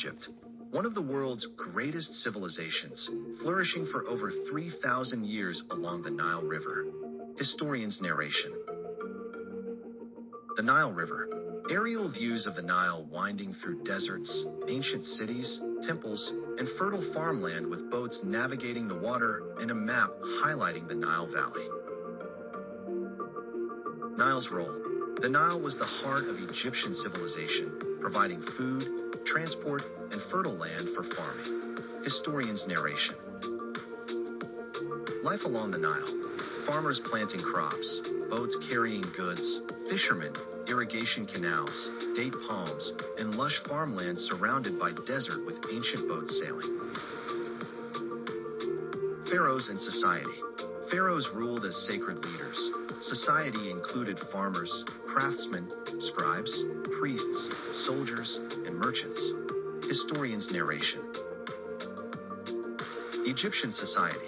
Egypt, one of the world's greatest civilizations, flourishing for over 3,000 years along the Nile River. Historians' narration. The Nile River. Aerial views of the Nile winding through deserts, ancient cities, temples, and fertile farmland with boats navigating the water and a map highlighting the Nile Valley. Nile's role. The Nile was the heart of Egyptian civilization, providing food, transport, and fertile land for farming. Historians' narration. Life along the Nile. Farmers planting crops, boats carrying goods, fishermen, irrigation canals, date palms, and lush farmland surrounded by desert with ancient boats sailing. Pharaohs and society. Pharaohs ruled as sacred leaders. Society included farmers, craftsmen, scribes, priests, soldiers, and merchants. Historians' narration. Egyptian society.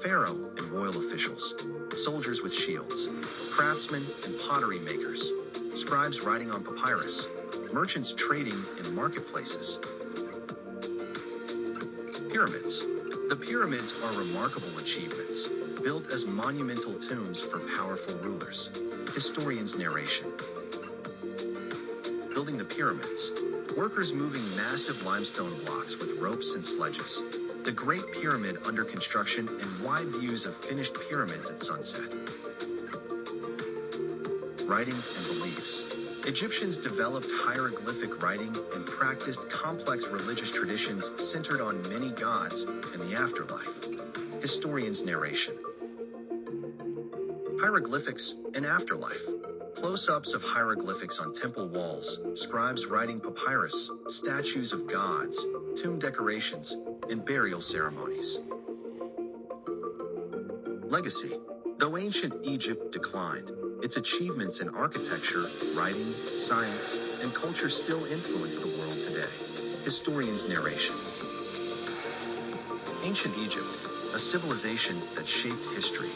Pharaoh and royal officials, soldiers with shields, craftsmen and pottery makers, scribes writing on papyrus, merchants trading in marketplaces. Pyramids. The pyramids are remarkable achievements, built as monumental tombs for powerful rulers. Historians' narration. Building the pyramids. Workers moving massive limestone blocks with ropes and sledges. The Great Pyramid under construction and wide views of finished pyramids at sunset. Writing and beliefs. Egyptians developed hieroglyphic writing and practiced complex religious traditions centered on many gods and the afterlife. Historians' narration. Hieroglyphics and afterlife. Close-ups of hieroglyphics on temple walls, scribes writing papyrus, statues of gods, tomb decorations, and burial ceremonies. Legacy. Though ancient Egypt declined, its achievements in architecture, writing, science, and culture still influence the world today. Historians' narration. Ancient Egypt, a civilization that shaped history.